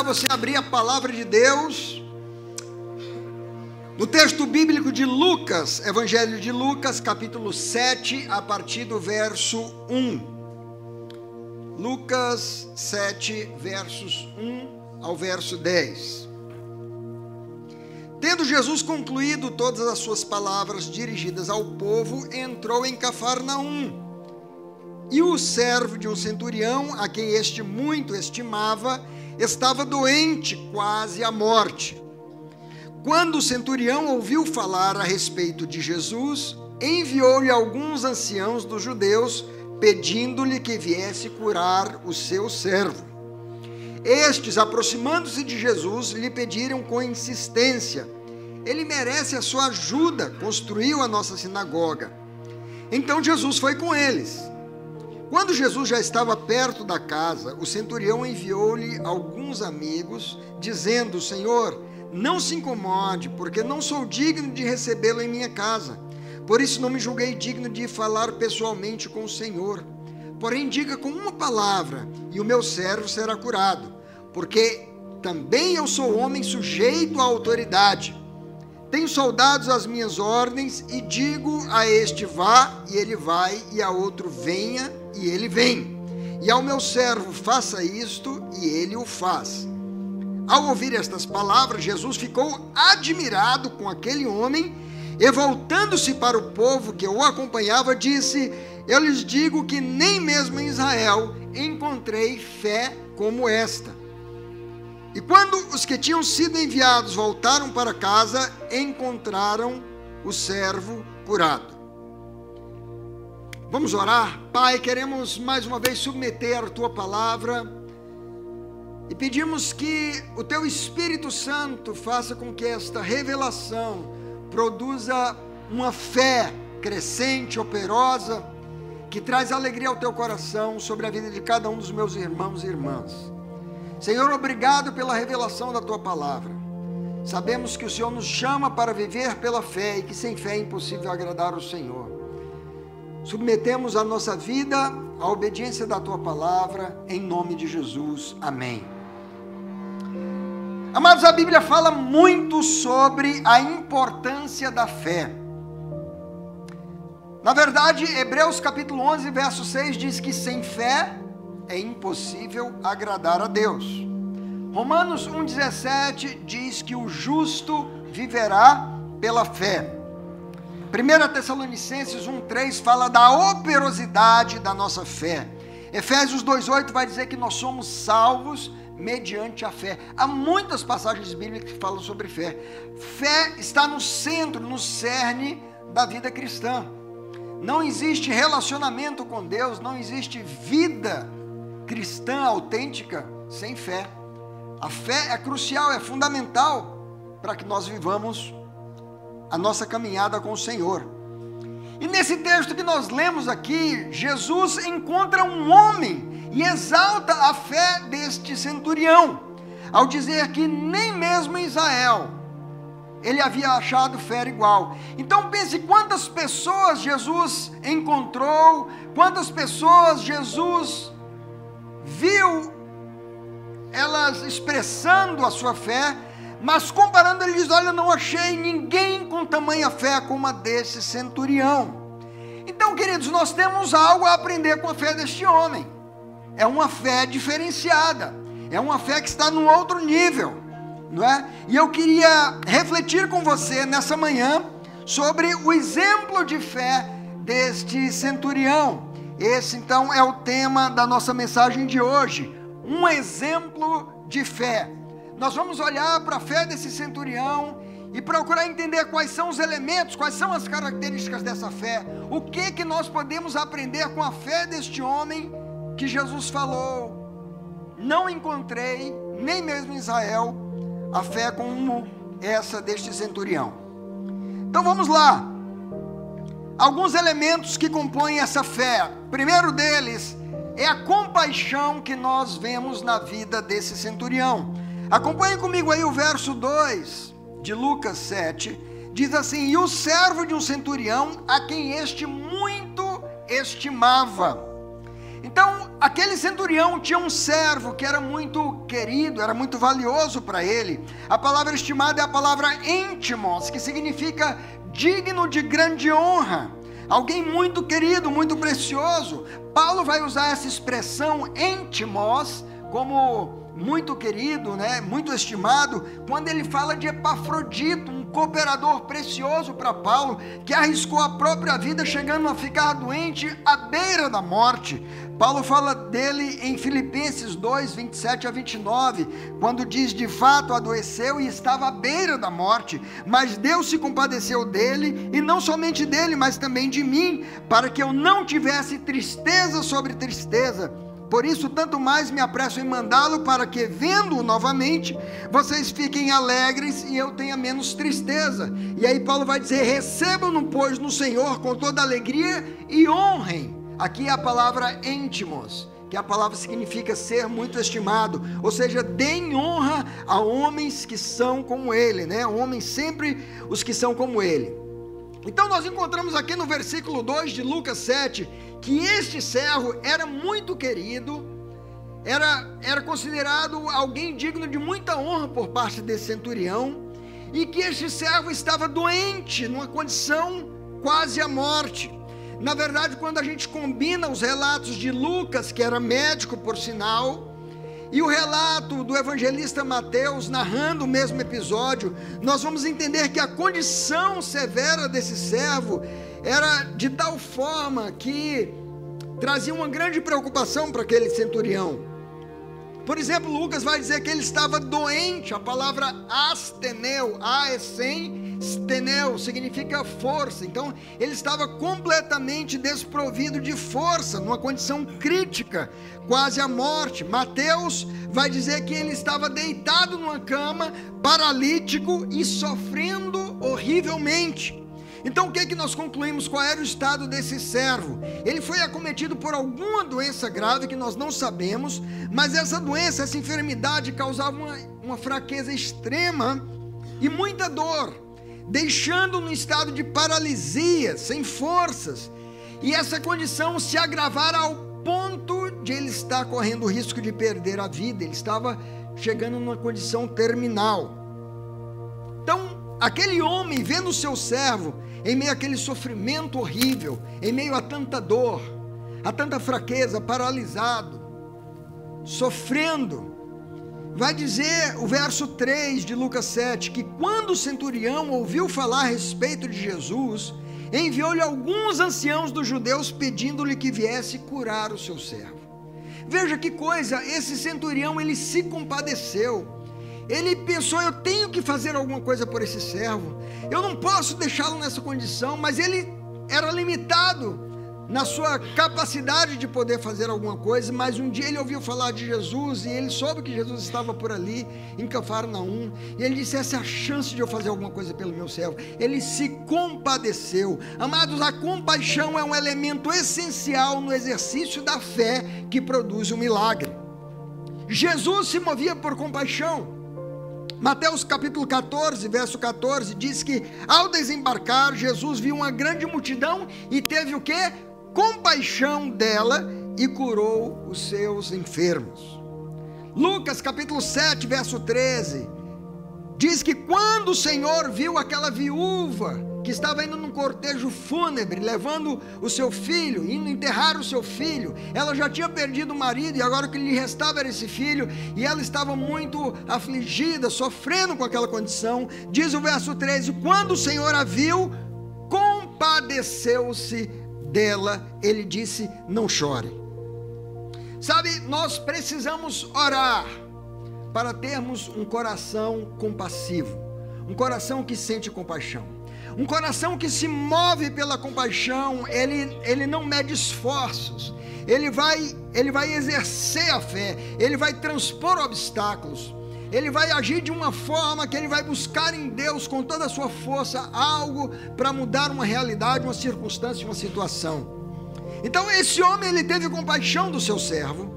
você abrir a palavra de Deus no texto bíblico de Lucas, Evangelho de Lucas, capítulo 7, a partir do verso 1. Lucas 7, versos 1 ao verso 10. Tendo Jesus concluído todas as suas palavras dirigidas ao povo, entrou em Cafarnaum. E o servo de um centurião, a quem este muito estimava, estava doente, quase à morte. Quando o centurião ouviu falar a respeito de Jesus, enviou-lhe alguns anciãos dos judeus, pedindo-lhe que viesse curar o seu servo. Estes, aproximando-se de Jesus, lhe pediram com insistência: ele merece a sua ajuda, construiu a nossa sinagoga. Então Jesus foi com eles. Quando Jesus já estava perto da casa, o centurião enviou-lhe alguns amigos, dizendo: Senhor, não se incomode, porque não sou digno de recebê-lo em minha casa. Por isso não me julguei digno de falar pessoalmente com o Senhor. Porém, diga com uma palavra, e o meu servo será curado, porque também eu sou homem sujeito à autoridade. Tenho soldados às minhas ordens, e digo a este: vá, e ele vai, e a outro: venha, e ele vem. E ao meu servo: faça isto, e ele o faz. Ao ouvir estas palavras, Jesus ficou admirado com aquele homem, e voltando-se para o povo que o acompanhava, disse: eu lhes digo que nem mesmo em Israel encontrei fé como esta. E quando os que tinham sido enviados voltaram para casa, encontraram o servo curado. Vamos orar? Pai, queremos mais uma vez submeter a Tua palavra e pedimos que o Teu Espírito Santo faça com que esta revelação produza uma fé crescente, operosa, que traz alegria ao Teu coração sobre a vida de cada um dos meus irmãos e irmãs. Senhor, obrigado pela revelação da Tua palavra. Sabemos que o Senhor nos chama para viver pela fé e que sem fé é impossível agradar o Senhor. Submetemos a nossa vida à obediência da Tua palavra, em nome de Jesus. Amém. Amados, a Bíblia fala muito sobre a importância da fé. Na verdade, Hebreus capítulo 11, verso 6 diz que sem fé é impossível agradar a Deus. Romanos 1,17 diz que o justo viverá pela fé. 1 Tessalonicenses 1,3 fala da operosidade da nossa fé. Efésios 2,8 vai dizer que nós somos salvos mediante a fé. Há muitas passagens bíblicas que falam sobre fé. Fé está no centro, no cerne da vida cristã. Não existe relacionamento com Deus, não existe vida cristã autêntica sem fé. A fé é crucial, é fundamental para que nós vivamos a nossa caminhada com o Senhor. E nesse texto que nós lemos aqui, Jesus encontra um homem e exalta a fé deste centurião, ao dizer que nem mesmo em Israel ele havia achado fé igual. Então pense quantas pessoas Jesus encontrou, quantas pessoas Jesus viu elas expressando a sua fé, mas comparando, ele diz: olha, não achei ninguém com tamanha fé como a desse centurião. Então, queridos, nós temos algo a aprender com a fé deste homem. É uma fé diferenciada, é uma fé que está num outro nível, não é? E eu queria refletir com você nessa manhã sobre o exemplo de fé deste centurião. Esse então é o tema da nossa mensagem de hoje, um exemplo de fé. Nós vamos olhar para a fé desse centurião e procurar entender quais são os elementos, quais são as características dessa fé, o que nós podemos aprender com a fé deste homem que Jesus falou: não encontrei, nem mesmo em Israel, a fé como essa deste centurião. Então vamos lá. Alguns elementos que compõem essa fé. O primeiro deles é a compaixão que nós vemos na vida desse centurião. Acompanhe comigo aí o verso 2 de Lucas 7. Diz assim: e o servo de um centurião, a quem este muito estimava. Então, aquele centurião tinha um servo que era muito querido, era muito valioso para ele. A palavra estimada é a palavra íntimos, que significa digno de grande honra. Alguém muito querido, muito precioso. Paulo vai usar essa expressão íntimos como muito querido, né? Muito estimado, quando ele fala de Epafrodito, um cooperador precioso para Paulo, que arriscou a própria vida chegando a ficar doente à beira da morte. Paulo fala dele em Filipenses 2, 27 a 29, quando diz: de fato adoeceu e estava à beira da morte, mas Deus se compadeceu dele, e não somente dele, mas também de mim, para que eu não tivesse tristeza sobre tristeza. Por isso, tanto mais me apresso em mandá-lo, para que, vendo-o novamente, vocês fiquem alegres e eu tenha menos tristeza. E aí Paulo vai dizer: recebam-no, pois, no Senhor com toda alegria e honrem. Aqui é a palavra íntimos, que a palavra significa ser muito estimado, ou seja, deem honra a homens que são como ele, né? Homens sempre os que são como ele. Então nós encontramos aqui no versículo 2 de Lucas 7, que este servo era muito querido, era considerado alguém digno de muita honra por parte desse centurião, e que este servo estava doente, numa condição quase à morte. Na verdade, quando a gente combina os relatos de Lucas, que era médico por sinal, e o relato do evangelista Mateus narrando o mesmo episódio, nós vamos entender que a condição severa desse servo era de tal forma que trazia uma grande preocupação para aquele centurião. Por exemplo, Lucas vai dizer que ele estava doente. A palavra asteneu, steneu, significa força. Então, ele estava completamente desprovido de força, numa condição crítica, quase à morte. Mateus vai dizer que ele estava deitado numa cama, paralítico e sofrendo horrivelmente. Então, o que é que nós concluímos? Qual era o estado desse servo? Ele foi acometido por alguma doença grave que nós não sabemos, mas essa doença, essa enfermidade causava uma fraqueza extrema e muita dor, deixando-o no estado de paralisia, sem forças, e essa condição se agravara ao ponto de ele estar correndo o risco de perder a vida. Ele estava chegando numa condição terminal. Então, aquele homem, vendo o seu servo em meio àquele sofrimento horrível, em meio a tanta dor, a tanta fraqueza, paralisado, sofrendo, vai dizer o verso 3 de Lucas 7, que quando o centurião ouviu falar a respeito de Jesus, enviou-lhe alguns anciãos dos judeus pedindo-lhe que viesse curar o seu servo. Veja que coisa, esse centurião, ele se compadeceu. Ele pensou: eu tenho que fazer alguma coisa por esse servo, eu não posso deixá-lo nessa condição. Mas ele era limitado na sua capacidade de poder fazer alguma coisa. Mas um dia ele ouviu falar de Jesus, e ele soube que Jesus estava por ali, em Cafarnaum, e ele disse: essa é a chance de eu fazer alguma coisa pelo meu servo. Ele se compadeceu. Amados, a compaixão é um elemento essencial no exercício da fé que produz o milagre. Jesus se movia por compaixão. Mateus capítulo 14, verso 14, diz que ao desembarcar, Jesus viu uma grande multidão e teve o quê? Compaixão dela e curou os seus enfermos. Lucas capítulo 7, verso 13, diz que quando o Senhor viu aquela viúva que estava indo num cortejo fúnebre, levando o seu filho, indo enterrar o seu filho, ela já tinha perdido o marido, e agora o que lhe restava era esse filho, e ela estava muito afligida, sofrendo com aquela condição. Diz o verso 13, quando o Senhor a viu, compadeceu-se dela, ele disse: não chore. Sabe, nós precisamos orar para termos um coração compassivo, um coração que sente compaixão. Um coração que se move pela compaixão, ele não mede esforços, ele vai exercer a fé, ele vai transpor obstáculos, ele vai agir de uma forma que ele vai buscar em Deus com toda a sua força algo para mudar uma realidade, uma circunstância, uma situação. Então esse homem, ele teve compaixão do seu servo,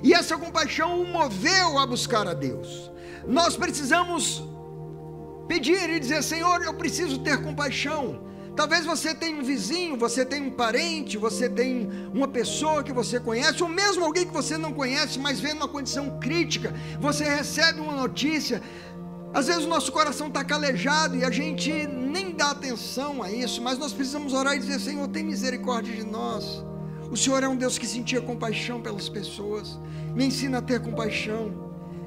e essa compaixão o moveu a buscar a Deus. Nós precisamos pedir e dizer: Senhor, eu preciso ter compaixão, Talvez você tenha um vizinho, você tenha um parente, você tem uma pessoa que você conhece, ou mesmo alguém que você não conhece, mas vê numa condição crítica, você recebe uma notícia. Às vezes o nosso coração está calejado e a gente nem dá atenção a isso, mas nós precisamos orar e dizer: Senhor, tem misericórdia de nós. O Senhor é um Deus que sentia compaixão pelas pessoas. Me ensina a ter compaixão,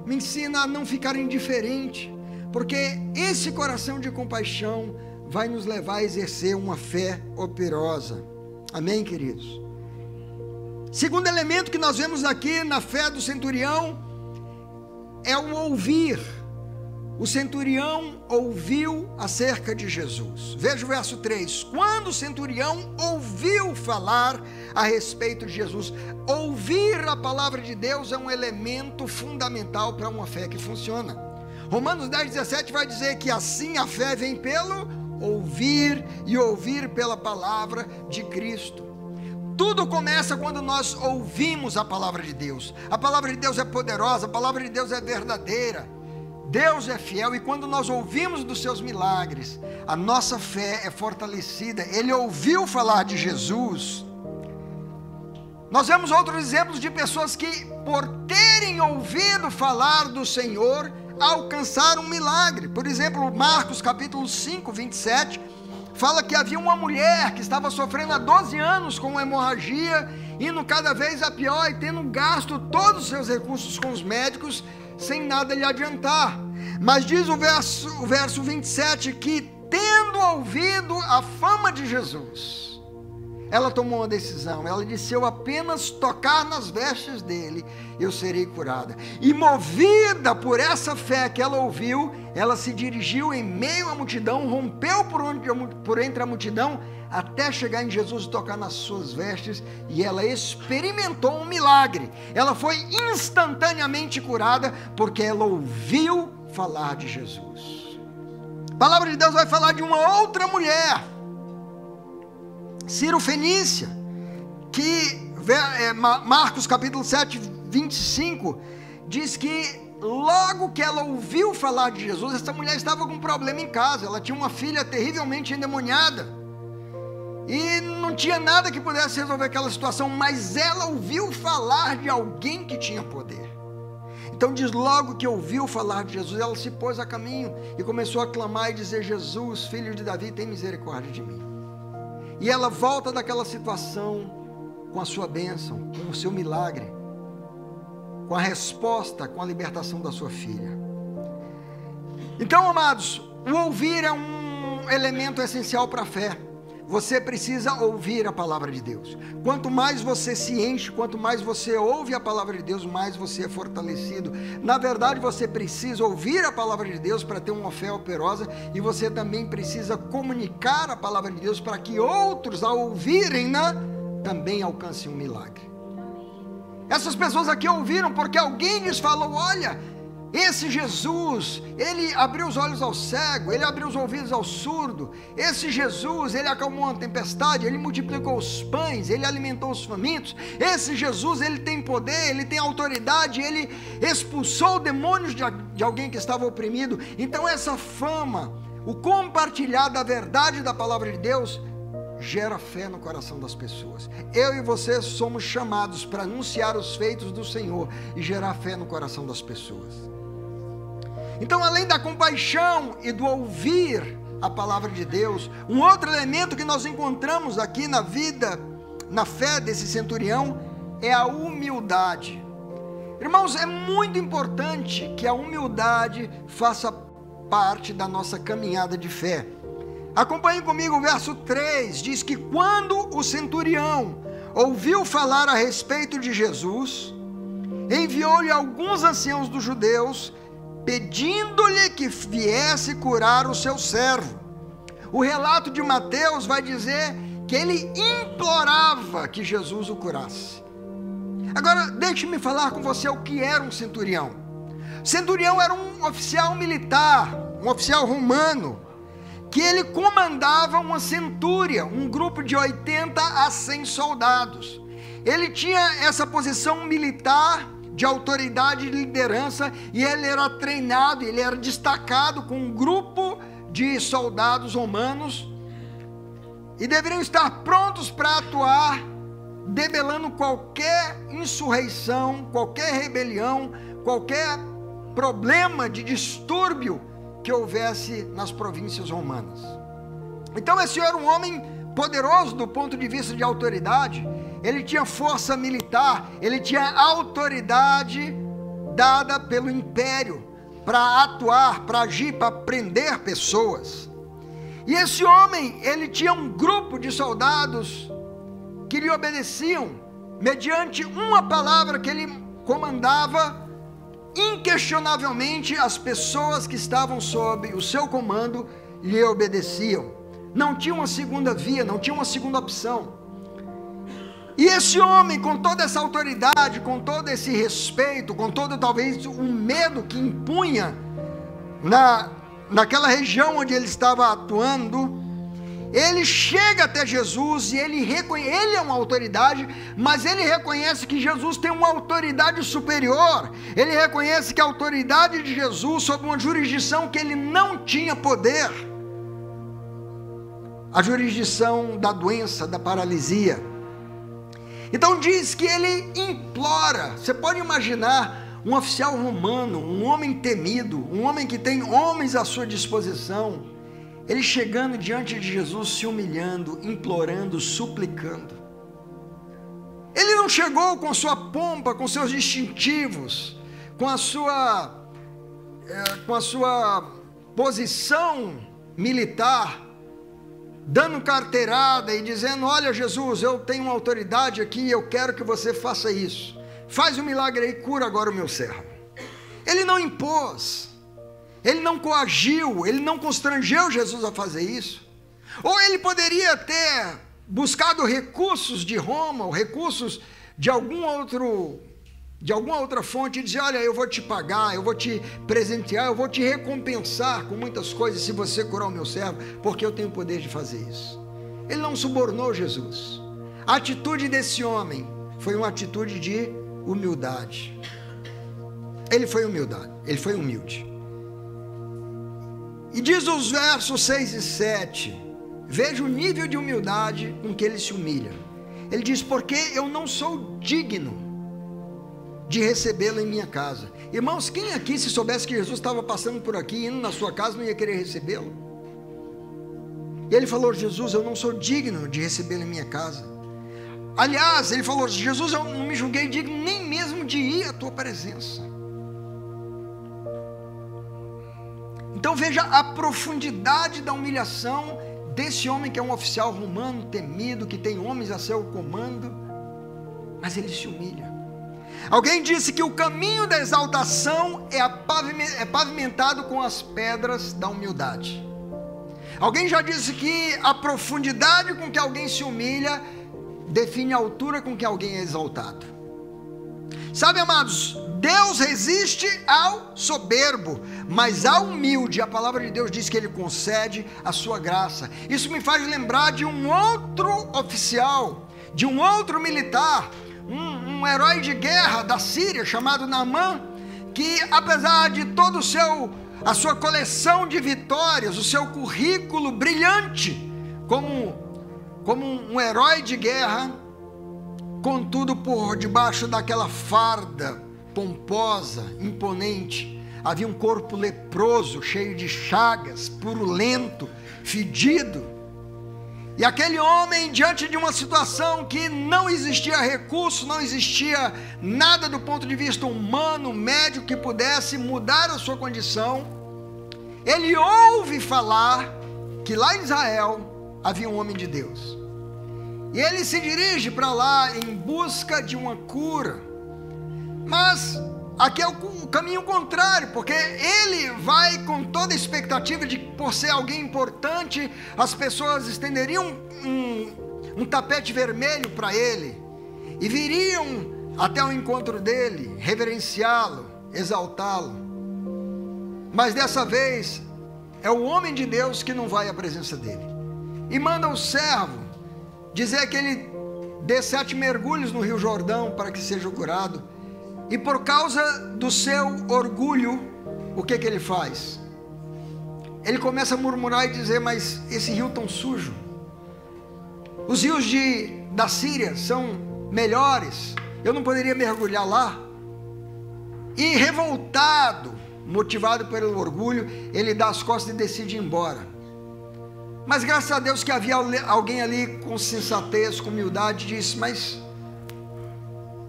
me ensina a não ficar indiferente, porque esse coração de compaixão vai nos levar a exercer uma fé operosa. Amém, queridos? Segundo elemento que nós vemos aqui na fé do centurião é o ouvir. O centurião ouviu acerca de Jesus. Veja o verso 3. Quando o centurião ouviu falar a respeito de Jesus. Ouvir a palavra de Deus é um elemento fundamental para uma fé que funciona. Romanos 10:17 vai dizer que assim a fé vem pelo ouvir, e ouvir pela palavra de Cristo. Tudo começa quando nós ouvimos a palavra de Deus. A palavra de Deus é poderosa, a palavra de Deus é verdadeira. Deus é fiel, e quando nós ouvimos dos seus milagres, a nossa fé é fortalecida. Ele ouviu falar de Jesus. Nós vemos outros exemplos de pessoas que, por terem ouvido falar do Senhor, alcançaram um milagre. Por exemplo, Marcos capítulo 5, 27, fala que havia uma mulher que estava sofrendo há 12 anos com uma hemorragia, indo cada vez a pior e tendo gasto todos os seus recursos com os médicos, sem nada lhe adiantar. Mas diz o verso 27 que, tendo ouvido a fama de Jesus, ela tomou uma decisão. Ela disse: eu apenas tocar nas vestes dele, eu serei curada. E movida por essa fé que ela ouviu, ela se dirigiu em meio à multidão, rompeu por entre a multidão, até chegar em Jesus e tocar nas suas vestes, e ela experimentou um milagre. Ela foi instantaneamente curada, porque ela ouviu falar de Jesus. A palavra de Deus vai falar de uma outra mulher, Ciro Fenícia, que Marcos capítulo 7, 25, diz que logo que ela ouviu falar de Jesus, essa mulher estava com um problema em casa. Ela tinha uma filha terrivelmente endemoniada, e não tinha nada que pudesse resolver aquela situação, mas ela ouviu falar de alguém que tinha poder. Então diz: logo que ouviu falar de Jesus, ela se pôs a caminho e começou a clamar e dizer: Jesus, filho de Davi, tem misericórdia de mim. E ela volta daquela situação com a sua bênção, com o seu milagre, com a resposta, com a libertação da sua filha. Então, amados, o ouvir é um elemento essencial para a fé. Você precisa ouvir a palavra de Deus. Quanto mais você se enche, quanto mais você ouve a palavra de Deus, mais você é fortalecido. Na verdade, você precisa ouvir a palavra de Deus para ter uma fé operosa, e você também precisa comunicar a palavra de Deus para que outros, ao ouvirem-na, também alcancem um milagre. Essas pessoas aqui ouviram porque alguém lhes falou: olha, esse Jesus, ele abriu os olhos ao cego, ele abriu os ouvidos ao surdo. Esse Jesus, ele acalmou uma tempestade, ele multiplicou os pães, ele alimentou os famintos. Esse Jesus, ele tem poder, ele tem autoridade, ele expulsou demônios de alguém que estava oprimido. Então essa fama, o compartilhar da verdade da palavra de Deus, gera fé no coração das pessoas. Eu e você somos chamados para anunciar os feitos do Senhor e gerar fé no coração das pessoas. Então, além da compaixão e do ouvir a palavra de Deus, um outro elemento que nós encontramos aqui na vida, na fé desse centurião, é a humildade. Irmãos, é muito importante que a humildade faça parte da nossa caminhada de fé. Acompanhe comigo o verso 3, diz que quando o centurião ouviu falar a respeito de Jesus, enviou-lhe alguns anciãos dos judeus, pedindo-lhe que viesse curar o seu servo. O relato de Mateus vai dizer que ele implorava que Jesus o curasse. Agora, deixe-me falar com você o que era um centurião. Centurião era um oficial militar, um oficial romano, que ele comandava uma centúria, um grupo de 80 a 100 soldados. Ele tinha essa posição militar de autoridade e liderança, e ele era treinado, ele era destacado com um grupo de soldados romanos e deveriam estar prontos para atuar, debelando qualquer insurreição, qualquer rebelião, qualquer problema de distúrbio que houvesse nas províncias romanas. Então esse era um homem poderoso do ponto de vista de autoridade. Ele tinha força militar, ele tinha autoridade dada pelo império para atuar, para agir, para prender pessoas. E esse homem, ele tinha um grupo de soldados que lhe obedeciam mediante uma palavra que ele comandava. Inquestionavelmente as pessoas que estavam sob o seu comando lhe obedeciam. Não tinha uma segunda via, não tinha uma segunda opção. E esse homem, com toda essa autoridade, com todo esse respeito, com todo talvez o medo que impunha naquela região onde ele estava atuando, ele chega até Jesus e ele é uma autoridade, mas ele reconhece que Jesus tem uma autoridade superior. Ele reconhece que a autoridade de Jesus sobre uma jurisdição que ele não tinha poder, a jurisdição da doença, da paralisia. Então diz que ele implora. Você pode imaginar um oficial romano, um homem temido, um homem que tem homens à sua disposição, ele chegando diante de Jesus, se humilhando, implorando, suplicando. Ele não chegou com sua pompa, com seus distintivos, com a sua posição militar, dando carteirada e dizendo: olha Jesus, eu tenho uma autoridade aqui, eu quero que você faça isso, faz um milagre aí, cura agora o meu servo. Ele não impôs, ele não coagiu, ele não constrangeu Jesus a fazer isso. Ou ele poderia ter buscado recursos de Roma, ou recursos de alguma outra fonte, e dizer: olha, eu vou te pagar, eu vou te presentear, eu vou te recompensar com muitas coisas se você curar o meu servo, porque eu tenho o poder de fazer isso. Ele não subornou Jesus. A atitude desse homem foi uma atitude de humildade. Ele foi humilde. E diz os versos 6 e 7, veja o nível de humildade com que ele se humilha. Ele diz: porque eu não sou digno de recebê-lo em minha casa. Irmãos, quem aqui, se soubesse que Jesus estava passando por aqui, indo na sua casa, não ia querer recebê-lo? E ele falou: Jesus, eu não sou digno de recebê-lo em minha casa. Aliás, ele falou: Jesus, eu não me julguei digno nem mesmo de ir à tua presença. Então veja a profundidade da humilhação desse homem que é um oficial romano temido, que tem homens a seu comando, mas ele se humilha. Alguém disse que o caminho da exaltação é pavimentado com as pedras da humildade. Alguém já disse que a profundidade com que alguém se humilha define a altura com que alguém é exaltado. Sabe, amados, Deus resiste ao soberbo, mas ao humilde, a palavra de Deus diz que Ele concede a sua graça. Isso me faz lembrar de um outro oficial, de um outro militar, um herói de guerra da Síria, chamado Naamã, que apesar de todo a sua coleção de vitórias, o seu currículo brilhante, como um herói de guerra, contudo por debaixo daquela farda pomposa, imponente, havia um corpo leproso, cheio de chagas, purulento, fedido. E aquele homem, diante de uma situação que não existia recurso, não existia nada do ponto de vista humano, médico, que pudesse mudar a sua condição, ele ouve falar que lá em Israel havia um homem de Deus. E ele se dirige para lá em busca de uma cura. Mas aqui é o caminho contrário, porque ele vai com toda a expectativa de, por ser alguém importante, as pessoas estenderiam um tapete vermelho para ele e viriam até o encontro dele, reverenciá-lo, exaltá-lo. Mas dessa vez é o homem de Deus que não vai à presença dele e manda o servo dizer que ele dê 7 mergulhos no Rio Jordão para que seja curado. E por causa do seu orgulho, o que ele faz? Ele começa a murmurar e dizer: mas esse rio tão sujo, Os rios da Síria são melhores, eu não poderia mergulhar lá. E revoltado, motivado pelo orgulho, ele dá as costas e decide ir embora. Mas graças a Deus que havia alguém ali com sensatez, com humildade, disse: mas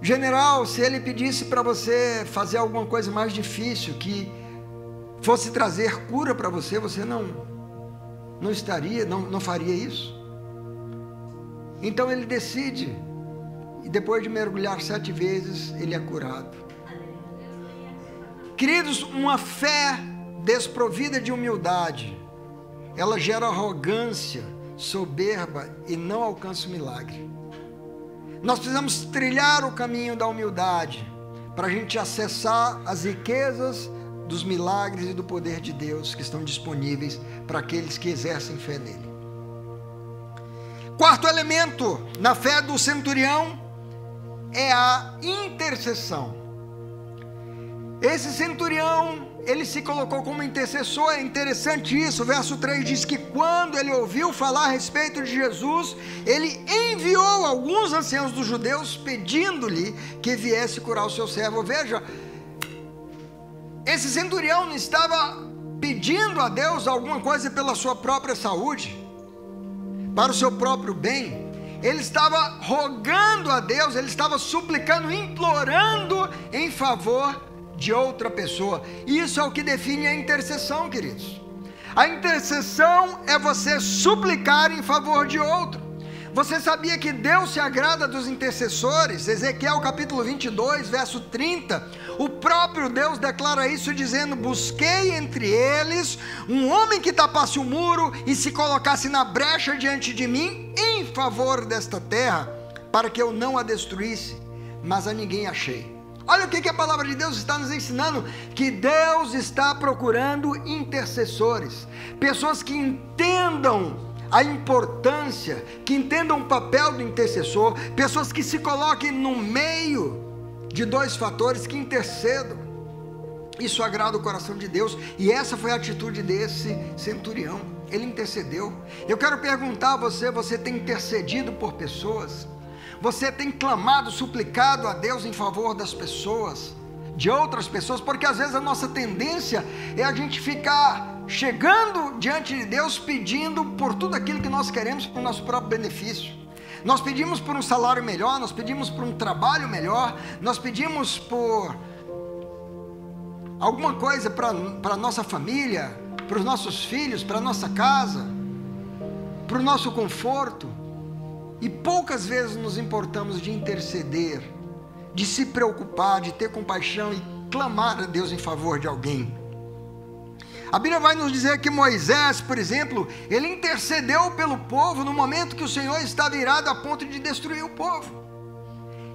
general, se ele pedisse para você fazer alguma coisa mais difícil, que fosse trazer cura para você, você não estaria, não faria isso? Então ele decide, e depois de mergulhar 7 vezes, ele é curado. Queridos, uma fé desprovida de humildade, ela gera arrogância, soberba e não alcança o milagre. Nós precisamos trilhar o caminho da humildade para a gente acessar as riquezas dos milagres e do poder de Deus que estão disponíveis para aqueles que exercem fé nele. Quarto elemento na fé do centurião é a intercessão. Esse centurião, ele se colocou como intercessor. É interessante isso. O verso 3 diz que quando ele ouviu falar a respeito de Jesus, ele enviou alguns anciãos dos judeus pedindo-lhe que viesse curar o seu servo. Veja, esse centurião não estava pedindo a Deus alguma coisa pela sua própria saúde, para o seu próprio bem. Ele estava rogando a Deus, ele estava suplicando, implorando em favor de outra pessoa. Isso é o que define a intercessão, queridos. A intercessão é você suplicar em favor de outro. Você sabia que Deus se agrada dos intercessores? Ezequiel capítulo 22, verso 30, o próprio Deus declara isso dizendo: busquei entre eles um homem que tapasse o muro e se colocasse na brecha diante de mim em favor desta terra, para que eu não a destruísse, mas a ninguém achei. Olha o que a palavra de Deus está nos ensinando, que Deus está procurando intercessores, pessoas que entendam a importância, que entendam o papel do intercessor, pessoas que se coloquem no meio de 2 fatores, que intercedam. Isso agrada o coração de Deus, e essa foi a atitude desse centurião. Ele intercedeu. Eu quero perguntar a você: você tem intercedido por pessoas? Você tem clamado, suplicado a Deus em favor das pessoas, de outras pessoas? Porque às vezes a nossa tendência é a gente ficar chegando diante de Deus pedindo por tudo aquilo que nós queremos para o nosso próprio benefício. Nós pedimos por um salário melhor, nós pedimos por um trabalho melhor, nós pedimos por alguma coisa para a nossa família, para os nossos filhos, para a nossa casa, para o nosso conforto. E poucas vezes nos importamos de interceder, de se preocupar, de ter compaixão e clamar a Deus em favor de alguém. A Bíblia vai nos dizer que Moisés, por exemplo, ele intercedeu pelo povo no momento que o Senhor estava irado a ponto de destruir o povo.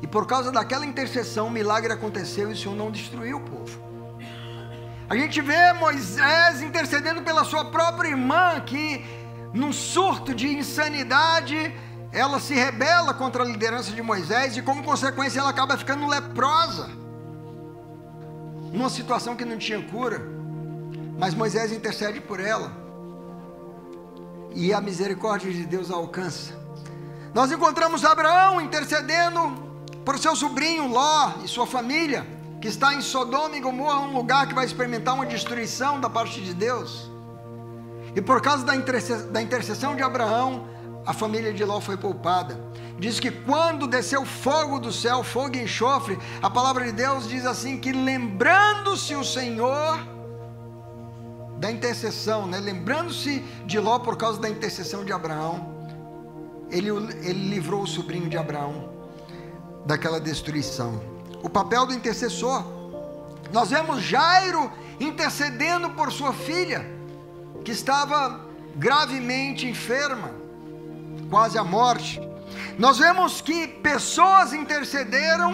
E por causa daquela intercessão, um milagre aconteceu e o Senhor não destruiu o povo. A gente vê Moisés intercedendo pela sua própria irmã, que num surto de insanidade, ela se rebela contra a liderança de Moisés e como consequência ela acaba ficando leprosa, numa situação que não tinha cura. Mas Moisés intercede por ela, e a misericórdia de Deus a alcança. Nós encontramos Abraão intercedendo por seu sobrinho Ló e sua família, que está em Sodoma e Gomorra, um lugar que vai experimentar uma destruição da parte de Deus. E por causa da intercessão de Abraão, a família de Ló foi poupada. Diz que quando desceu fogo do céu, fogo e enxofre, a palavra de Deus diz assim, que lembrando-se o Senhor da intercessão, lembrando-se de Ló por causa da intercessão de Abraão, ele livrou o sobrinho de Abraão daquela destruição. O papel do intercessor, nós vemos Jairo intercedendo por sua filha, que estava gravemente enferma, quase à morte. Nós vemos que pessoas intercederam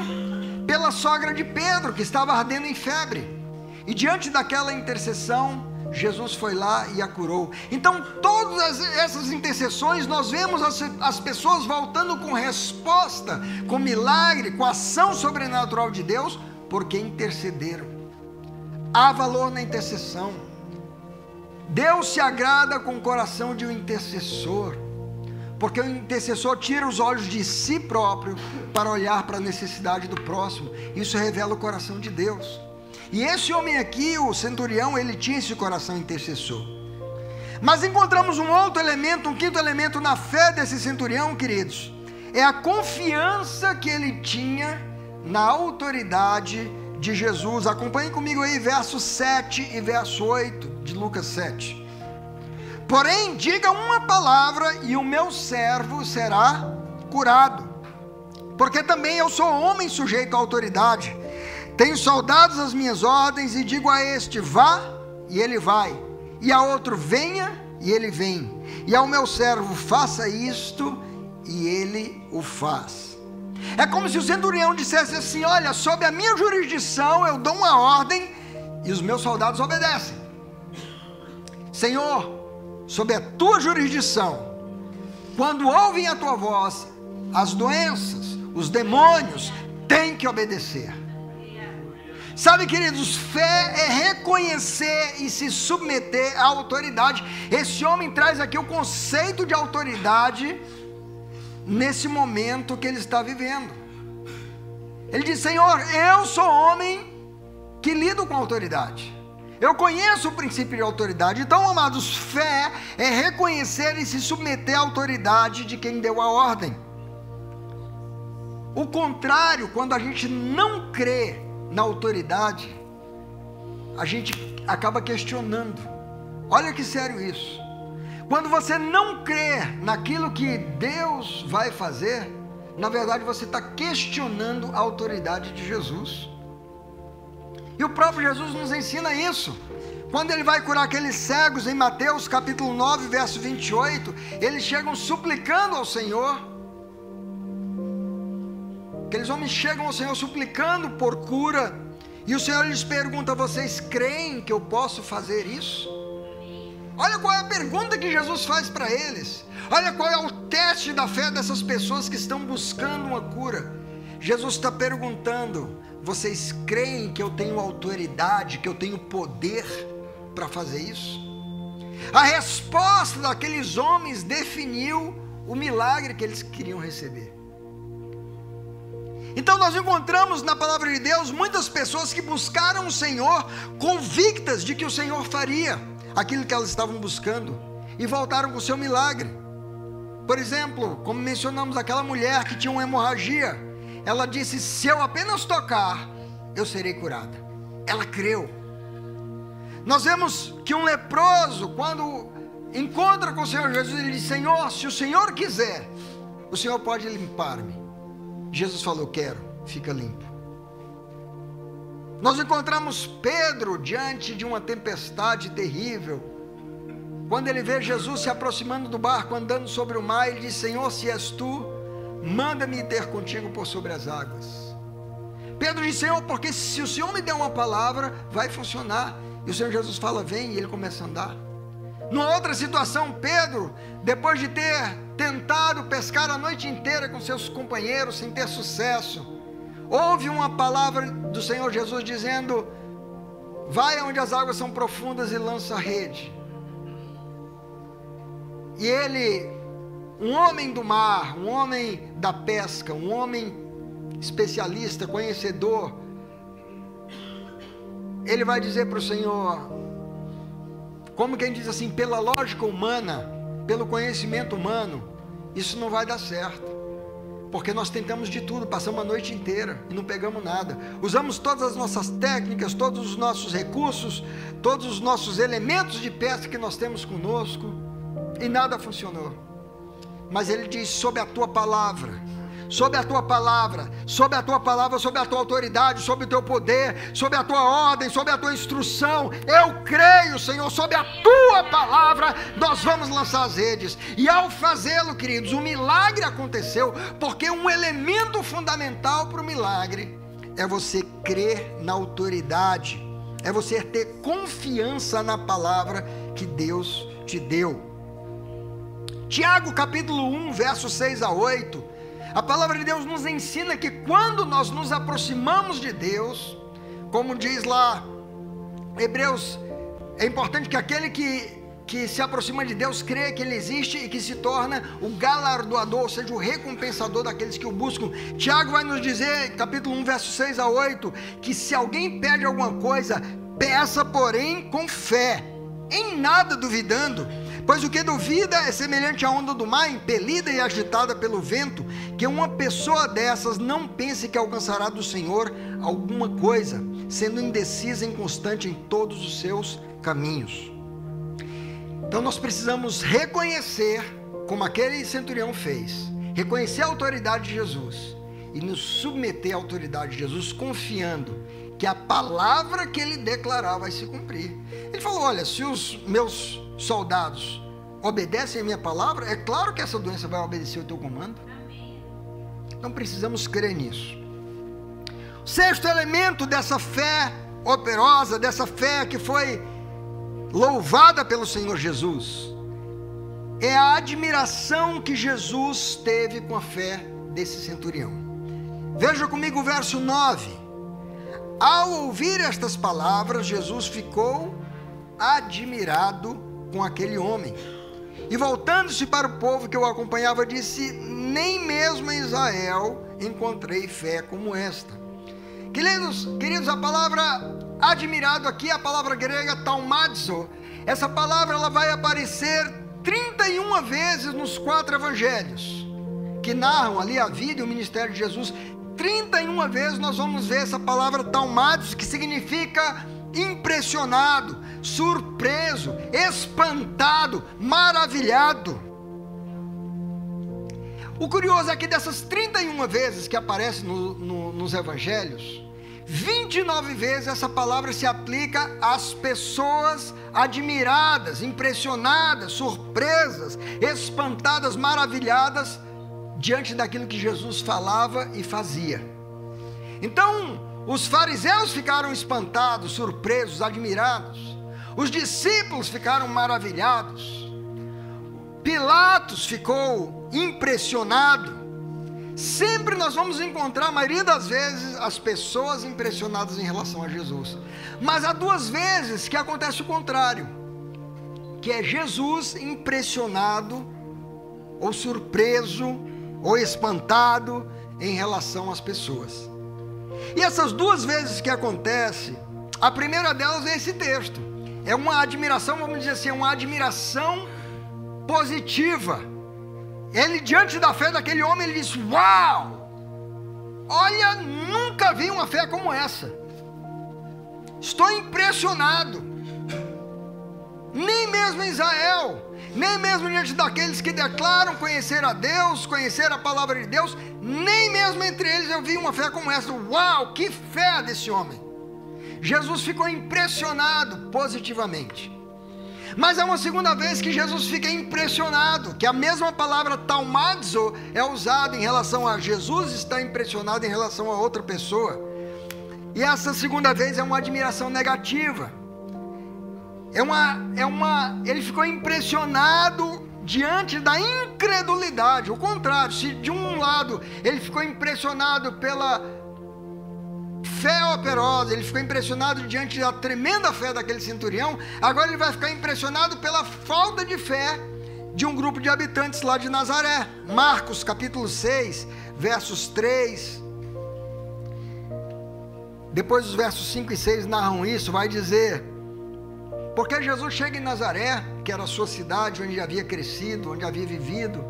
pela sogra de Pedro, que estava ardendo em febre, e diante daquela intercessão, Jesus foi lá e a curou. Então todas essas intercessões, nós vemos as pessoas voltando com resposta, com milagre, com ação sobrenatural de Deus, porque intercederam. Há valor na intercessão. Deus se agrada com o coração de um intercessor. Porque o intercessor tira os olhos de si próprio para olhar para a necessidade do próximo. Isso revela o coração de Deus. E esse homem aqui, o centurião, ele tinha esse coração intercessor. Mas encontramos um outro elemento, um quinto elemento na fé desse centurião, queridos. É a confiança que ele tinha na autoridade de Jesus. Acompanhe comigo aí verso 7 e verso 8 de Lucas 7. Porém, diga uma palavra e o meu servo será curado. Porque também eu sou homem sujeito à autoridade. Tenho soldados às minhas ordens e digo a este, vá, e ele vai. E a outro, venha, e ele vem. E ao meu servo, faça isto, e ele o faz. É como se o centurião dissesse assim, olha, sob a minha jurisdição eu dou uma ordem e os meus soldados obedecem. Senhor, sob a tua jurisdição, quando ouvem a tua voz, as doenças, os demônios têm que obedecer. Sabe, queridos, fé é reconhecer e se submeter à autoridade. Esse homem traz aqui o conceito de autoridade nesse momento que ele está vivendo. Ele diz, Senhor, eu sou homem que lido com autoridade. Eu conheço o princípio de autoridade. Então, amados, fé é reconhecer e se submeter à autoridade de quem deu a ordem. O contrário, quando a gente não crê na autoridade, a gente acaba questionando. Olha que sério isso. Quando você não crê naquilo que Deus vai fazer, na verdade você está questionando a autoridade de Jesus. E o próprio Jesus nos ensina isso. Quando ele vai curar aqueles cegos em Mateus capítulo 9, verso 28, eles chegam suplicando ao Senhor. Aqueles homens chegam ao Senhor suplicando por cura. E o Senhor lhes pergunta, vocês creem que eu posso fazer isso? Olha qual é a pergunta que Jesus faz para eles. Olha qual é o teste da fé dessas pessoas que estão buscando uma cura. Jesus está perguntando, vocês creem que eu tenho autoridade, que eu tenho poder para fazer isso? A resposta daqueles homens definiu o milagre que eles queriam receber. Então nós encontramos na palavra de Deus muitas pessoas que buscaram o Senhor convictas de que o Senhor faria aquilo que elas estavam buscando e voltaram com o seu milagre. Por exemplo, como mencionamos, aquela mulher que tinha uma hemorragia, ela disse, se eu apenas tocar, eu serei curada. Ela creu. Nós vemos que um leproso, quando encontra com o Senhor Jesus, ele diz, Senhor, se o Senhor quiser, o Senhor pode limpar-me. Jesus falou, quero, fica limpo. Nós encontramos Pedro diante de uma tempestade terrível. Quando ele vê Jesus se aproximando do barco, andando sobre o mar, ele diz, Senhor, se és tu, manda-me ter contigo por sobre as águas. Pedro diz, Senhor, porque se o Senhor me der uma palavra, vai funcionar. E o Senhor Jesus fala, vem, e ele começa a andar. Numa outra situação, Pedro, depois de ter tentado pescar a noite inteira com seus companheiros, sem ter sucesso, houve uma palavra do Senhor Jesus dizendo, vai onde as águas são profundas e lança a rede. E ele, um homem do mar, um homem da pesca, um homem especialista, conhecedor, ele vai dizer para o Senhor, como quem diz assim, pela lógica humana, pelo conhecimento humano, isso não vai dar certo, porque nós tentamos de tudo, passamos a noite inteira e não pegamos nada, usamos todas as nossas técnicas, todos os nossos recursos, todos os nossos elementos de pesca que nós temos conosco, e nada funcionou. Mas ele diz, sob a tua palavra, sob a tua palavra, sob a tua palavra, sob a tua autoridade, sob o teu poder, sob a tua ordem, sob a tua instrução, eu creio, Senhor, sob a tua palavra, nós vamos lançar as redes. E ao fazê-lo, queridos, um milagre aconteceu, porque um elemento fundamental para o milagre é você crer na autoridade, é você ter confiança na palavra que Deus te deu. Tiago capítulo 1, versos 6 a 8, a palavra de Deus nos ensina que quando nós nos aproximamos de Deus, como diz lá Hebreus, é importante que aquele que que se aproxima de Deus crê que Ele existe e que se torna o galardoador, ou seja, o recompensador daqueles que o buscam. Tiago vai nos dizer, capítulo 1, versos 6 a 8, que se alguém pede alguma coisa, peça, porém, com fé, em nada duvidando, pois o que duvida é semelhante à onda do mar, impelida e agitada pelo vento, que uma pessoa dessas não pense que alcançará do Senhor alguma coisa, sendo indecisa e inconstante em todos os seus caminhos. Então nós precisamos reconhecer, como aquele centurião fez, reconhecer a autoridade de Jesus e nos submeter à autoridade de Jesus, confiando que a palavra que ele declarar vai se cumprir. Ele falou: olha, se os meus soldados obedecem a minha palavra, é claro que essa doença vai obedecer o teu comando. Então precisamos crer nisso. O sexto elemento dessa fé operosa, dessa fé que foi louvada pelo Senhor Jesus, é a admiração que Jesus teve com a fé desse centurião. Veja comigo o verso 9. Ao ouvir estas palavras, Jesus ficou admirado com aquele homem. E voltando-se para o povo que o acompanhava, disse: nem mesmo em Israel encontrei fé como esta. Queridos, a palavra admirado aqui, a palavra grega taumazo, essa palavra ela vai aparecer 31 vezes nos 4 evangelhos, que narram ali a vida e o ministério de Jesus. 31 vezes nós vamos ver essa palavra taumazo, que significa impressionado, surpreso, espantado, maravilhado. O curioso é que dessas 31 vezes que aparece nos evangelhos, 29 vezes essa palavra se aplica às pessoas admiradas, impressionadas, surpresas, espantadas, maravilhadas diante daquilo que Jesus falava e fazia. Então, os fariseus ficaram espantados, surpresos, admirados. Os discípulos ficaram maravilhados. Pilatos ficou impressionado. Sempre nós vamos encontrar, a maioria das vezes, as pessoas impressionadas em relação a Jesus. Mas há 2 vezes que acontece o contrário, que é Jesus impressionado, ou surpreso, ou espantado em relação às pessoas. E essas 2 vezes que acontece, a primeira delas é esse texto. É uma admiração, vamos dizer assim, uma admiração positiva. Ele, diante da fé daquele homem, ele disse: uau! Olha, nunca vi uma fé como essa. Estou impressionado. Nem mesmo em Israel, nem mesmo diante daqueles que declaram conhecer a Deus, conhecer a palavra de Deus, nem mesmo entre eles eu vi uma fé como essa. Uau, que fé desse homem! Jesus ficou impressionado positivamente. Mas é uma segunda vez que Jesus fica impressionado, que a mesma palavra taumazo é usada em relação a Jesus está impressionado em relação a outra pessoa. E essa segunda vez é uma admiração negativa. Ele ficou impressionado diante da incredulidade. O contrário, se de um lado ele ficou impressionado pela fé operosa, ele ficou impressionado diante da tremenda fé daquele centurião, agora ele vai ficar impressionado pela falta de fé de um grupo de habitantes lá de Nazaré. Marcos capítulo 6, versos 3, depois os versos 5 e 6 narram isso, vai dizer: porque Jesus chega em Nazaré, que era a sua cidade, onde havia crescido, onde havia vivido,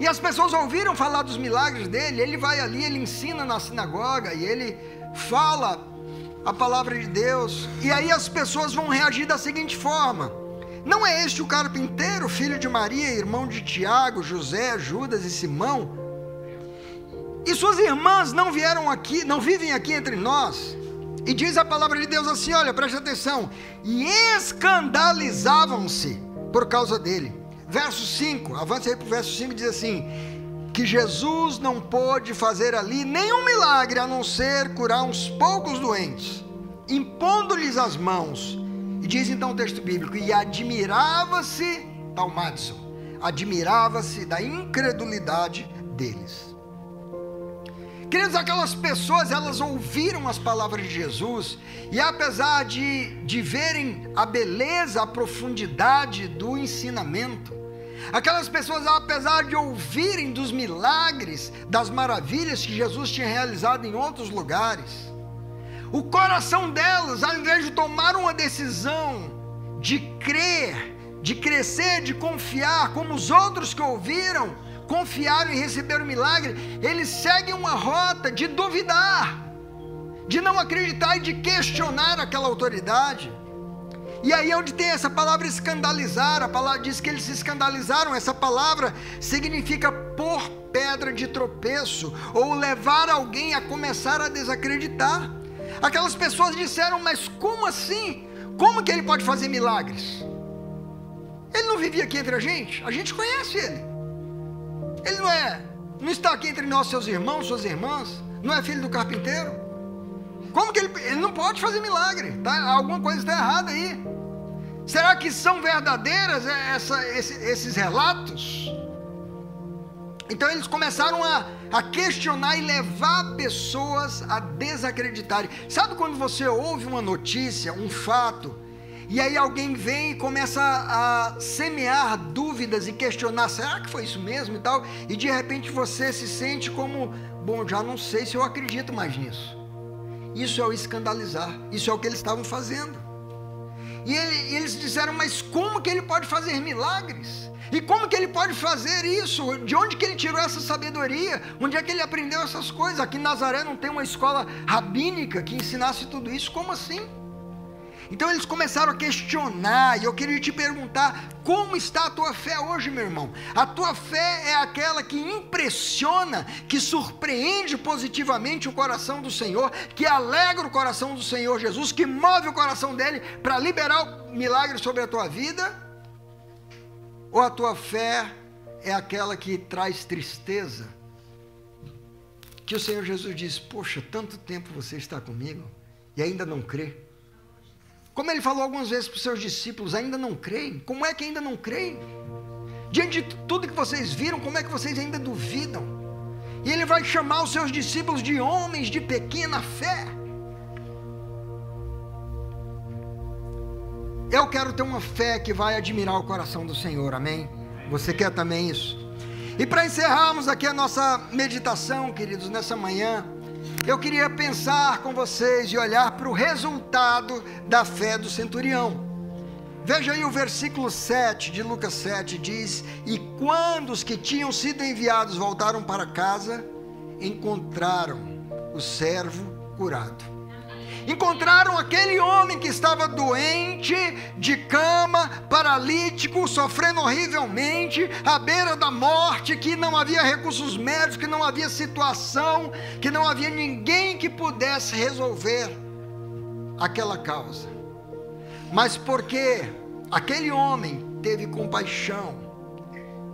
e as pessoas ouviram falar dos milagres dele. Ele vai ali, ele ensina na sinagoga, e ele fala a palavra de Deus, e aí as pessoas vão reagir da seguinte forma: não é este o carpinteiro, filho de Maria, irmão de Tiago, José, Judas e Simão? E suas irmãs não vieram aqui, não vivem aqui entre nós? E diz a palavra de Deus assim, olha, preste atenção: e escandalizavam-se por causa dele. Verso 5, avance aí para o verso 5, diz assim: que Jesus não pôde fazer ali nenhum milagre, a não ser curar uns poucos doentes, impondo-lhes as mãos. E diz então o texto bíblico: e admirava-se, taumazo, admirava-se da incredulidade deles. Queridos, aquelas pessoas, elas ouviram as palavras de Jesus, e apesar de verem a beleza, a profundidade do ensinamento, aquelas pessoas, apesar de ouvirem dos milagres, das maravilhas que Jesus tinha realizado em outros lugares, o coração delas, ao invés de tomar uma decisão de crer, de crescer, de confiar, como os outros que ouviram, confiaram e receberam o milagre, eles seguem uma rota de duvidar, de não acreditar e de questionar aquela autoridade. E aí é onde tem essa palavra escandalizar, a palavra diz que eles se escandalizaram. Essa palavra significa pôr pedra de tropeço, ou levar alguém a começar a desacreditar. Aquelas pessoas disseram: mas como assim? Como que ele pode fazer milagres? Ele não vivia aqui entre a gente conhece ele. Ele não está aqui entre nós, seus irmãos, suas irmãs, não é filho do carpinteiro. Como que ele não pode fazer milagre? Alguma coisa está errada aí. Será que são verdadeiras esses relatos? Então eles começaram a questionar e levar pessoas a desacreditarem. Sabe quando você ouve uma notícia, um fato, e aí alguém vem e começa a semear dúvidas e questionar: será que foi isso mesmo e tal? E de repente você se sente como: bom, já não sei se eu acredito mais nisso. Isso é o escandalizar, isso é o que eles estavam fazendo. E eles disseram: mas como que ele pode fazer milagres? E como que ele pode fazer isso? De onde que ele tirou essa sabedoria? Onde é que ele aprendeu essas coisas? Aqui em Nazaré não tem uma escola rabínica que ensinasse tudo isso? Como assim? Então eles começaram a questionar, e eu queria te perguntar: como está a tua fé hoje, meu irmão? A tua fé é aquela que impressiona, que surpreende positivamente o coração do Senhor, que alegra o coração do Senhor Jesus, que move o coração dele para liberar o milagre sobre a tua vida? Ou a tua fé é aquela que traz tristeza, que o Senhor Jesus diz: poxa, tanto tempo você está comigo e ainda não crê? Como ele falou algumas vezes para os seus discípulos: ainda não creem? Como é que ainda não creem? Diante de tudo que vocês viram, como é que vocês ainda duvidam? E ele vai chamar os seus discípulos de homens de pequena fé. Eu quero ter uma fé que vai admirar o coração do Senhor, amém? Você quer também isso? E para encerrarmos aqui a nossa meditação, queridos, nessa manhã, eu queria pensar com vocês e olhar para o resultado da fé do centurião. Veja aí o versículo 7 de Lucas 7, diz: e quando os que tinham sido enviados voltaram para casa, encontraram o servo curado. Encontraram aquele homem que estava doente, de cama, paralítico, sofrendo horrivelmente, à beira da morte, que não havia recursos médicos, que não havia situação, que não havia ninguém que pudesse resolver aquela causa. Mas porque aquele homem teve compaixão,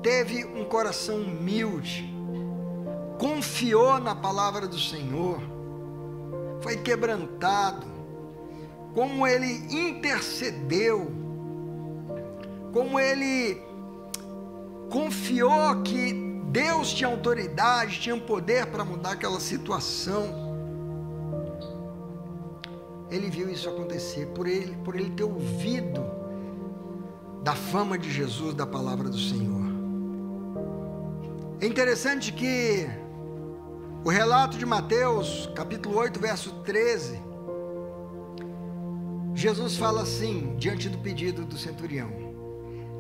teve um coração humilde, confiou na palavra do Senhor, foi quebrantado, como ele intercedeu, como ele confiou que Deus tinha autoridade, tinha poder para mudar aquela situação. Ele viu isso acontecer, por ele ter ouvido da fama de Jesus, da palavra do Senhor. É interessante que o relato de Mateus, capítulo 8, verso 13, Jesus fala assim, diante do pedido do centurião: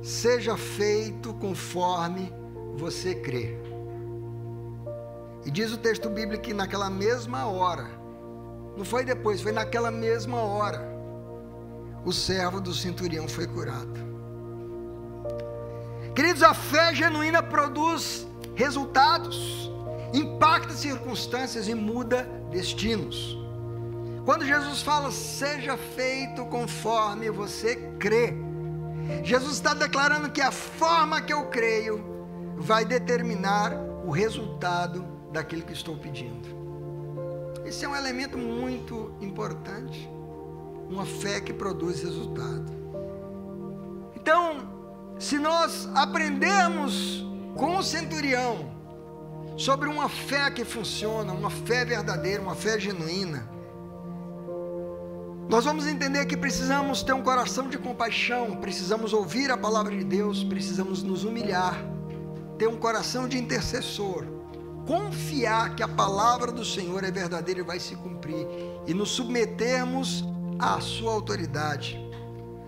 seja feito conforme você crê. E diz o texto bíblico que naquela mesma hora, não foi depois, foi naquela mesma hora, o servo do centurião foi curado. Queridos, a fé genuína produz resultados, impacta circunstâncias e muda destinos. Quando Jesus fala seja feito conforme você crê, Jesus está declarando que a forma que eu creio vai determinar o resultado daquilo que estou pedindo. Esse é um elemento muito importante, uma fé que produz resultado. Então, se nós aprendermos com o centurião sobre uma fé que funciona, uma fé verdadeira, uma fé genuína. Nós vamos entender que precisamos ter um coração de compaixão, precisamos ouvir a palavra de Deus, precisamos nos humilhar, ter um coração de intercessor, confiar que a palavra do Senhor é verdadeira e vai se cumprir, e nos submetermos à sua autoridade.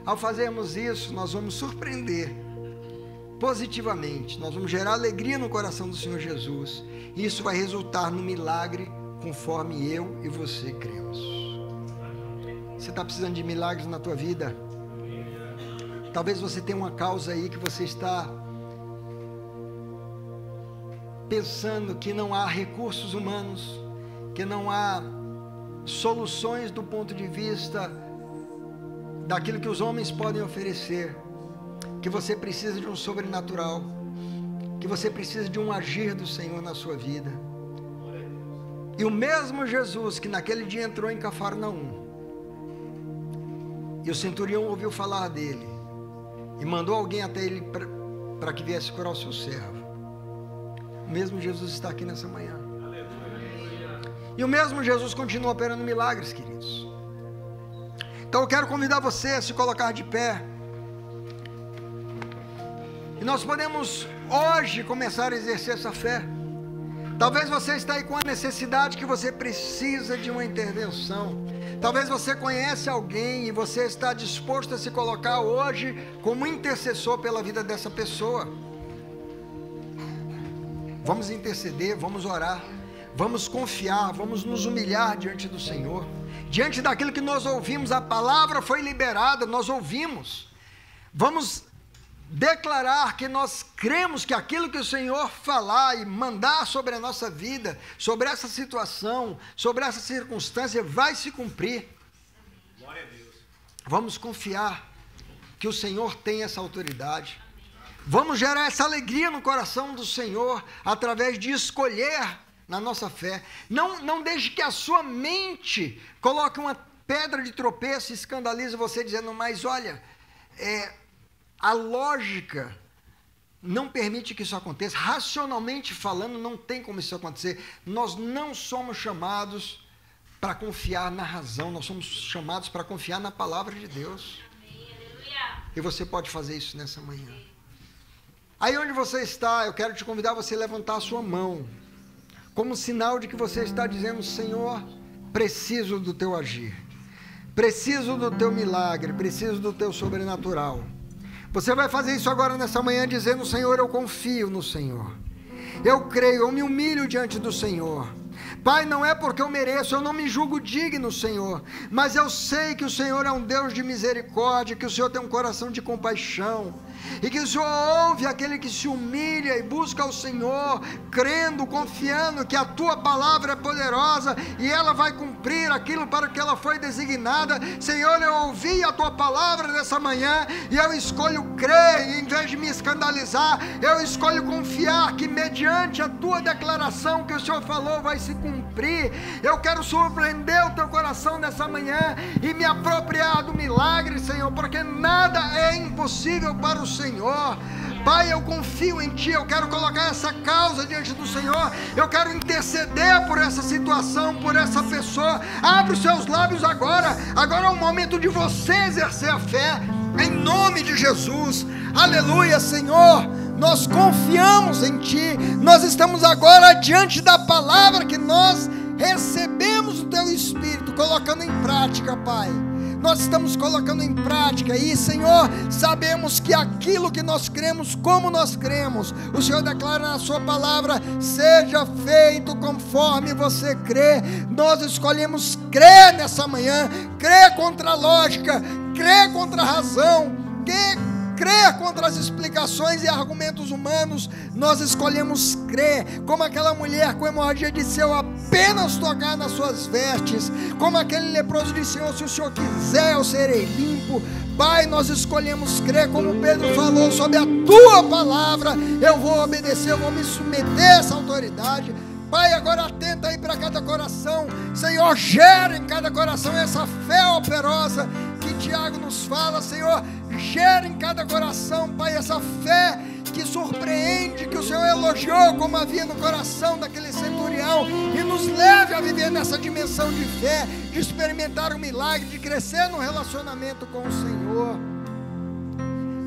Ao fazermos isso, nós vamos surpreender positivamente, nós vamos gerar alegria no coração do Senhor Jesus, e isso vai resultar no milagre conforme eu e você cremos. Você está precisando de milagres na tua vida? Talvez você tenha uma causa aí que você está pensando que não há recursos humanos, que não há soluções do ponto de vista daquilo que os homens podem oferecer, que você precisa de um sobrenatural, que você precisa de um agir do Senhor na sua vida. E o mesmo Jesus que naquele dia entrou em Cafarnaum, e o centurião ouviu falar dele, e mandou alguém até ele para que viesse curar o seu servo. O mesmo Jesus está aqui nessa manhã. E o mesmo Jesus continua operando milagres, queridos. Então eu quero convidar você a se colocar de pé. E nós podemos hoje começar a exercer essa fé. Talvez você está aí com a necessidade que você precisa de uma intervenção. Talvez você conhece alguém e você está disposto a se colocar hoje como intercessor pela vida dessa pessoa. Vamos interceder, vamos orar, vamos confiar, vamos nos humilhar diante do Senhor. Diante daquilo que nós ouvimos, a palavra foi liberada, nós ouvimos. Vamos declarar que nós cremos que aquilo que o Senhor falar e mandar sobre a nossa vida, sobre essa situação, sobre essa circunstância, vai se cumprir. Glória a Deus. Vamos confiar que o Senhor tem essa autoridade. Vamos gerar essa alegria no coração do Senhor através de escolher na nossa fé. Não deixe que a sua mente coloque uma pedra de tropeço e escandalize você dizendo, mas olha, a lógica não permite que isso aconteça. Racionalmente falando, não tem como isso acontecer. Nós não somos chamados para confiar na razão, nós somos chamados para confiar na palavra de Deus. E você pode fazer isso nessa manhã. Aí onde você está, eu quero te convidar a você levantar a sua mão, como sinal de que você está dizendo, Senhor, preciso do teu agir, preciso do teu milagre, preciso do teu sobrenatural. Você vai fazer isso agora nessa manhã dizendo, Senhor, eu confio no Senhor. Eu creio, eu me humilho diante do Senhor. Pai, não é porque eu mereço, eu não me julgo digno, Senhor, mas eu sei que o Senhor é um Deus de misericórdia, que o Senhor tem um coração de compaixão, e que o Senhor ouve aquele que se humilha e busca o Senhor, crendo, confiando que a Tua palavra é poderosa e ela vai cumprir aquilo para que ela foi designada. Senhor, eu ouvi a Tua palavra nessa manhã e eu escolho crer, e em vez de me escandalizar, eu escolho confiar que mediante a Tua declaração que o Senhor falou vai se cumprir. Eu quero surpreender o Teu coração nessa manhã e me apropriar do milagre, Senhor, porque nada é impossível para o Senhor. Pai, eu confio em Ti, eu quero colocar essa causa diante do Senhor, eu quero interceder por essa situação, por essa pessoa. Abre os seus lábios agora é o momento de você exercer a fé, em nome de Jesus. Aleluia, Senhor, nós confiamos em Ti, nós estamos agora diante da palavra que nós recebemos do Teu Espírito, colocando em prática, Pai. Nós estamos colocando em prática e, Senhor, sabemos que aquilo que nós cremos, como nós cremos, o Senhor declara na sua palavra, seja feito conforme você crê. Nós escolhemos crer nessa manhã, crer contra a lógica, crer contra a razão, crer contra as explicações e argumentos humanos. Nós escolhemos crer, como aquela mulher com hemorragia disse, eu apenas tocar nas suas vestes, como aquele leproso disse, Senhor, se o Senhor quiser eu serei limpo. Pai, nós escolhemos crer, como Pedro falou, sobre a Tua palavra, eu vou obedecer, eu vou me submeter a essa autoridade. Pai, agora atenta aí para cada coração, Senhor, gera em cada coração essa fé operosa que Tiago nos fala, Senhor, gera em cada coração, Pai, essa fé que surpreende, que o Senhor elogiou como havia no coração daquele centurião, e nos leve a viver nessa dimensão de fé, de experimentar o milagre, de crescer no relacionamento com o Senhor.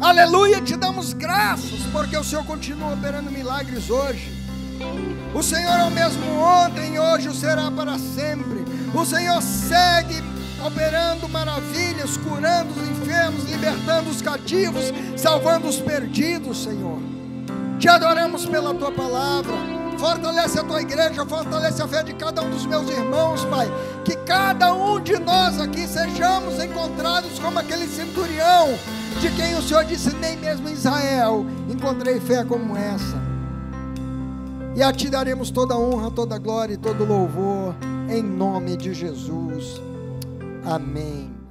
Aleluia, te damos graças, porque o Senhor continua operando milagres hoje. O Senhor é o mesmo ontem, hoje o será para sempre. O Senhor segue operando maravilhas, curando os enfermos, libertando os cativos, salvando os perdidos, Senhor. Te adoramos pela Tua palavra. Fortalece a Tua igreja, fortalece a fé de cada um dos meus irmãos, Pai. Que cada um de nós aqui sejamos encontrados como aquele centurião, de quem o Senhor disse: nem mesmo em Israel encontrei fé como essa. E a Ti daremos toda a honra, toda a glória e todo o louvor, em nome de Jesus. Amém.